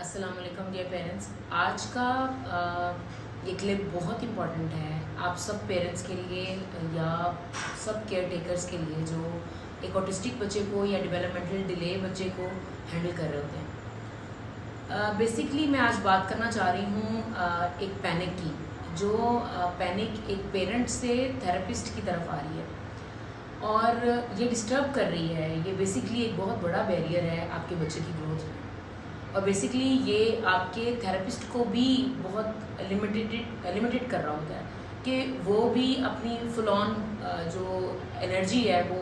अस्सलाम वालेकुम dear parents. आज का ये क्लिप बहुत इम्पॉर्टेंट है आप सब पेरेंट्स के लिए या सब केयर टेकर्स के लिए जो एक ऑटिस्टिक बच्चे को या डेवलपमेंटल डिले बच्चे को हैंडल कर रहे होते हैं। बेसिकली मैं आज बात करना चाह रही हूँ एक पैनिक की, जो पैनिक एक पेरेंट से थेरेपिस्ट की तरफ आ रही है और ये डिस्टर्ब कर रही है। ये बेसिकली एक बहुत बड़ा बैरियर है आपके बच्चे की ग्रोथ में और बेसिकली ये आपके थेरेपिस्ट को भी बहुत लिमिटेड कर रहा होता है कि वो भी अपनी फुल ऑन जो एनर्जी है वो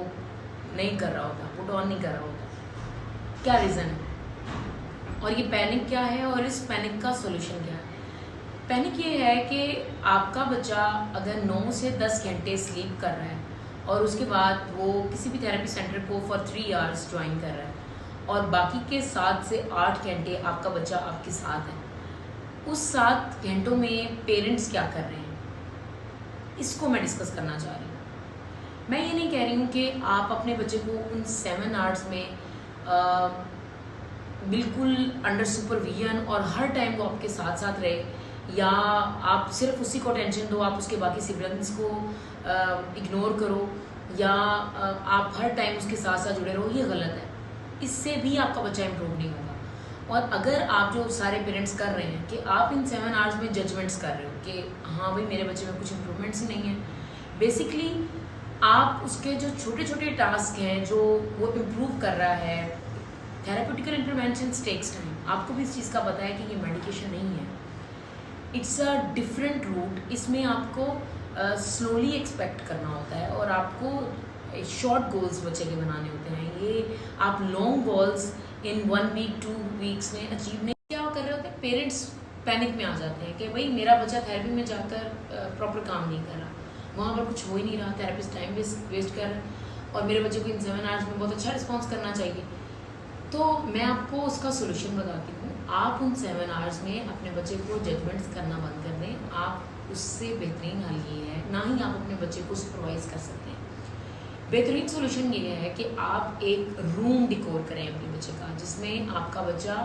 नहीं कर रहा होता, पुट ऑन नहीं कर रहा होता। क्या रीज़न है और ये पैनिक क्या है और इस पैनिक का सोल्यूशन क्या है? पैनिक ये है कि आपका बच्चा अगर 9 से 10 घंटे स्लीप कर रहा है और उसके बाद वो किसी भी थेरेपी सेंटर को फॉर 3 आवर्स ज्वाइन कर रहा है और बाकी के 7 से 8 घंटे आपका बच्चा आपके साथ है, उस 7 घंटों में पेरेंट्स क्या कर रहे हैं, इसको मैं डिस्कस करना चाह रही हूँ। मैं ये नहीं कह रही हूँ कि आप अपने बच्चे को उन 7 आवर्स में बिल्कुल अंडर सुपरविजन और हर टाइम वो आपके साथ साथ रहे, या आप सिर्फ उसी को टेंशन दो, आप उसके बाकी सिबलिंग्स को इग्नोर करो, या आप हर टाइम उसके साथ साथ जुड़े रहो। ये गलत है, इससे भी आपका बच्चा इम्प्रूव नहीं होगा। और अगर आप जो सारे पेरेंट्स कर रहे हैं कि आप इन 7 आवर्स में जजमेंट्स कर रहे हो कि हाँ भाई मेरे बच्चे में कुछ इम्प्रूवमेंट्स ही नहीं है, बेसिकली आप उसके जो छोटे छोटे टास्क हैं जो वो इम्प्रूव कर रहा है, थेरेप्यूटिकल इंटरवेंशन टेक्स टाइम। आपको भी इस चीज़ का पता है कि ये मेडिकेशन नहीं है, इट्स अ डिफरेंट रूट। इसमें आपको स्लोली एक्सपेक्ट करना होता है और आपको शॉर्ट गोल्स बच्चे के बनाने होते हैं। ये आप long goals in 1 week 2 weeks में अचीव नहीं क्या कर रहे होते हैं। पेरेंट्स पैनिक में आ जाते हैं कि भाई मेरा बच्चा थेरेपी में जाकर प्रॉपर काम नहीं कर रहा, वहाँ पर कुछ हो ही नहीं रहा, थेरेपिस्ट टाइम वेस्ट कर रहा है और मेरे बच्चे को इन 7 आवर्स में बहुत अच्छा रिस्पॉन्स करना चाहिए। तो मैं आपको उसका सोल्यूशन बताती हूँ। आप उन 7 आवर्स में अपने बच्चे को जजमेंट्स करना बंद कर दें। आप उससे बेहतरीन हल ये है, ना ही आप अपने बच्चे को सुपरवाइज कर सकते हैं। बेहतरीन सोल्यूशन ये है कि आप एक रूम डिकोर करें अपने बच्चे का, जिसमें आपका बच्चा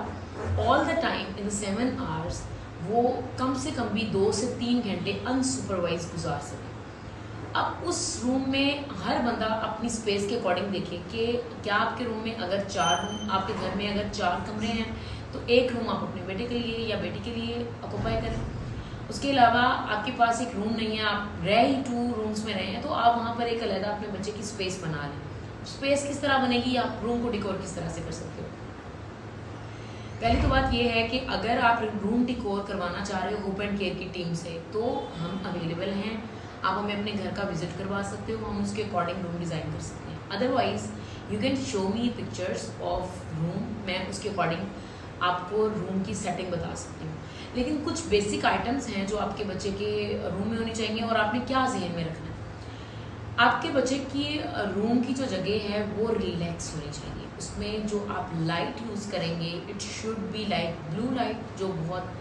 all the time in 7 hours वो कम से कम भी 2 से 3 घंटे अनसुपरवाइज गुजार सके। अब उस रूम में हर बंदा अपनी स्पेस के अकॉर्डिंग देखे कि क्या आपके रूम में अगर 4 रूम, आपके घर में अगर 4 कमरे हैं तो एक रूम आप अपने बेटे के लिए या बेटी के लिए ऑक्यूपाई करें। उसके अलावा आपके पास एक रूम नहीं है, आप रह ही 2 रूम्स में रहे हैं, तो आप वहाँ पर एक अलग अपने बच्चे की स्पेस बना लें। स्पेस किस तरह बनेगी, आप रूम को डिकोर किस तरह से कर सकते हो। पहली तो बात यह है कि अगर आप रूम डिकोर करवाना चाह रहे हो होप एंड केयर की टीम से, तो हम अवेलेबल हैं। आप हमें अपने घर का विजिट करवा सकते हो, हम उसके अकॉर्डिंग रूम डिज़ाइन कर सकते हैं। Otherwise you can show me pictures of room, मैं उसके अकॉर्डिंग आपको रूम की सेटिंग बता सकती हूँ। लेकिन कुछ बेसिक आइटम्स हैं जो आपके बच्चे के रूम में होनी चाहिए और आपने क्या जहन में रखना है। आपके बच्चे की रूम की जो जगह है वो रिलैक्स होनी चाहिए। उसमें जो आप लाइट यूज़ करेंगे it should be like blue light, जो बहुत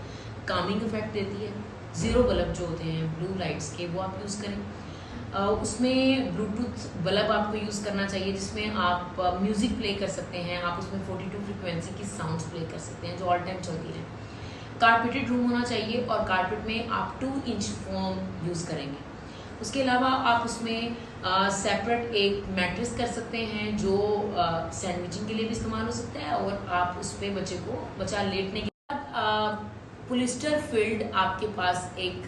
कामिंग इफेक्ट देती है। 0 बल्ब जो होते हैं ब्लू लाइट्स के, वो आप यूज़ करें। उसमें ब्लूटूथ बल्ब आपको यूज़ करना चाहिए, जिसमें आप म्यूज़िक प्ले कर सकते हैं। आप उसमें 42 फ्रिक्वेंसी की साउंड्स प्ले कर सकते हैं जो ऑल टाइम चलती है। कारपेटेड रूम होना चाहिए और कारपेट में आप 2 इंच फोम यूज़ करेंगे। उसके अलावा आप उसमें सेपरेट एक मैट्रेस कर सकते हैं जो सैंडविचिंग के लिए भी इस्तेमाल हो सकता है, और आप उस पर बच्चा लेटने के बाद पुलिस्टर फील्ड आपके पास एक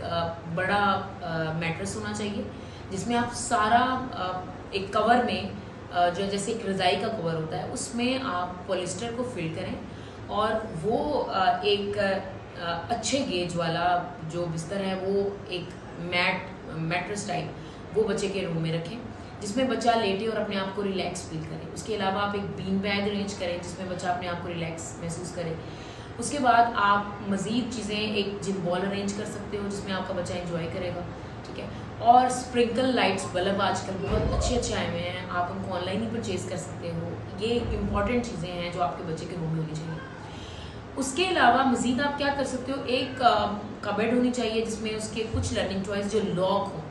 बड़ा मैट्रेस होना चाहिए, जिसमें आप सारा एक कवर में जो जैसे एक रज़ाई का कवर होता है उसमें आप पॉलिस्टर को फिल करें और वो एक अच्छे गेज वाला जो बिस्तर है वो एक मैट्रेस टाइप वो बच्चे के रूम में रखें, जिसमें बच्चा लेटे और अपने आप को रिलैक्स फील करे। उसके अलावा आप एक बीन बैग अरेंज करें जिसमें बच्चा अपने आप को रिलैक्स महसूस करे। उसके बाद आप मज़ीद चीज़ें, एक जिम बॉल अरेंज कर सकते हो जिसमें आपका बच्चा एंजॉय करेगा, ठीक है। और स्प्रिंकल लाइट्स बल्ब आजकल बहुत अच्छे आए हुए हैं, आप उनको ऑनलाइन ही परचेज़ कर सकते हो। ये इंपॉर्टेंट चीज़ें हैं जो आपके बच्चे के रूम में होनी चाहिए। उसके अलावा मज़ीद आप क्या कर सकते हो, एक कबर्ड होनी चाहिए जिसमें उसके कुछ लर्निंग टॉयज़ जो लॉक हों,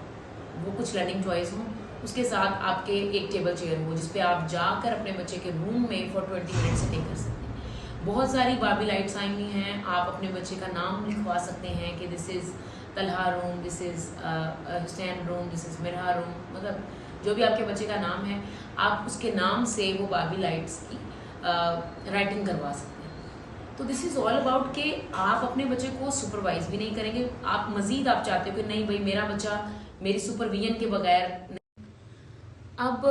वो कुछ लर्निंग टॉयज़ हों। उसके साथ आपके एक टेबल चेयर हो जिस पे आप जाकर अपने बच्चे के रूम में फॉर 20 मिनट सिटिंग कर सकते हैं। बहुत सारी बारबी लाइट्स आई हुई हैं। आप अपने बच्चे का नाम लिखवा सकते हैं कि this is Talha room, this is Hussain room, this is Mirha room, मतलब जो भी आपके बच्चे का नाम है आप उसके नाम से वो बारबी लाइट्स की राइटिंग करवा सकते हैं। तो दिस इज़ ऑल अबाउट कि आप अपने बच्चे को सुपरवाइज भी नहीं करेंगे, आप मज़ीद आप चाहते हो कि नहीं भाई मेरा बच्चा मेरी सुपरविजन के बगैर। अब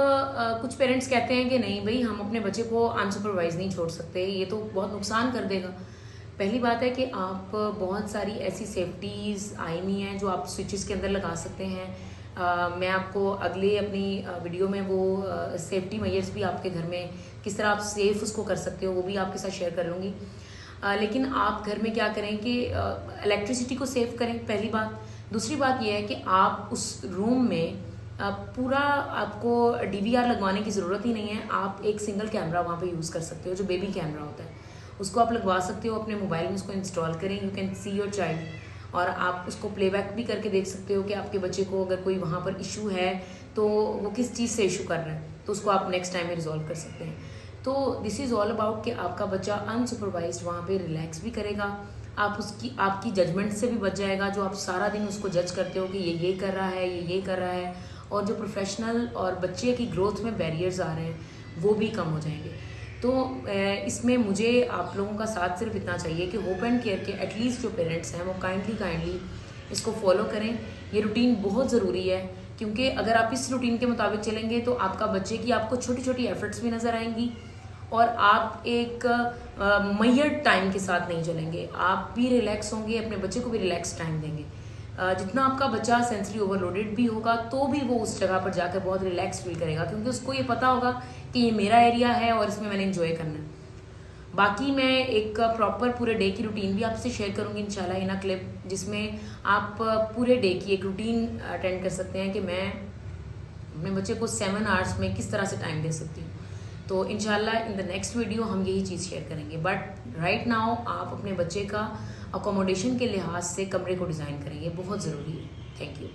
कुछ पेरेंट्स कहते हैं कि नहीं भाई हम अपने बच्चे को अनसुपरवाइज नहीं छोड़ सकते, ये तो बहुत नुकसान कर देगा। पहली बात है कि आप बहुत सारी ऐसी सेफ्टीज़ आई हुई हैं जो आप स्विचेस के अंदर लगा सकते हैं। मैं आपको अगले अपनी वीडियो में वो सेफ्टी मेजर्स भी आपके घर में किस तरह आप सेफ उसको कर सकते हो वो भी आपके साथ शेयर कर लूँगी। लेकिन आप घर में क्या करें कि इलेक्ट्रिसिटी को सेव करें, पहली बात। दूसरी बात यह है कि आप उस रूम में पूरा आपको डीवीआर लगवाने की ज़रूरत ही नहीं है। आप एक सिंगल कैमरा वहाँ पे यूज़ कर सकते हो, जो बेबी कैमरा होता है उसको आप लगवा सकते हो अपने मोबाइल में, उसको इंस्टॉल करें, you can see your child, और आप उसको प्लेबैक भी करके देख सकते हो कि आपके बच्चे को अगर कोई वहाँ पर इशू है तो वो किस चीज़ से इशू कर रहा है, तो उसको आप नेक्स्ट टाइम में रिजॉल्व कर सकते हैं। तो दिस इज़ ऑल अबाउट कि आपका बच्चा अनसुपरवाइज्ड वहाँ पे रिलैक्स भी करेगा, आप उसकी आपकी जजमेंट से भी बच जाएगा, जो आप सारा दिन उसको जज करते हो कि ये कर रहा है, ये कर रहा है, और जो प्रोफेशनल और बच्चे की ग्रोथ में बैरियर्स आ रहे हैं वो भी कम हो जाएंगे। तो इसमें मुझे आप लोगों का साथ सिर्फ इतना चाहिए कि होप एंड केयर के एटलीस्ट जो पेरेंट्स हैं वो काइंडली इसको फॉलो करें। ये रूटीन बहुत ज़रूरी है, क्योंकि अगर आप इस रूटीन के मुताबिक चलेंगे तो आपका बच्चे की आपको छोटी छोटी एफर्ट्स भी नज़र आएंगी, और आप एक मैयर टाइम के साथ नहीं चलेंगे, आप भी रिलैक्स होंगे, अपने बच्चे को भी रिलैक्स टाइम देंगे। जितना आपका बच्चा सेंसरी ओवरलोडेड भी होगा तो भी वो उस जगह पर जाकर बहुत रिलैक्स फील करेगा, क्योंकि उसको ये पता होगा कि ये मेरा एरिया है और इसमें मैंने एंजॉय करना है। बाकी मैं एक प्रॉपर पूरे डे की रूटीन भी आपसे शेयर करूंगी इंशाल्लाह इन अ क्लिप, जिसमें आप पूरे डे की एक रूटीन अटेंड कर सकते हैं कि मैं अपने बच्चे को 7 आवर्स में किस तरह से टाइम दे सकती हूँ। तो इंशाल्लाह इन द नेक्स्ट वीडियो हम यही चीज़ शेयर करेंगे। बट राइट नाउ आप अपने बच्चे का अकोमोडेशन के लिहाज से कमरे को डिज़ाइन करेंगे, बहुत ज़रूरी है। Thank you.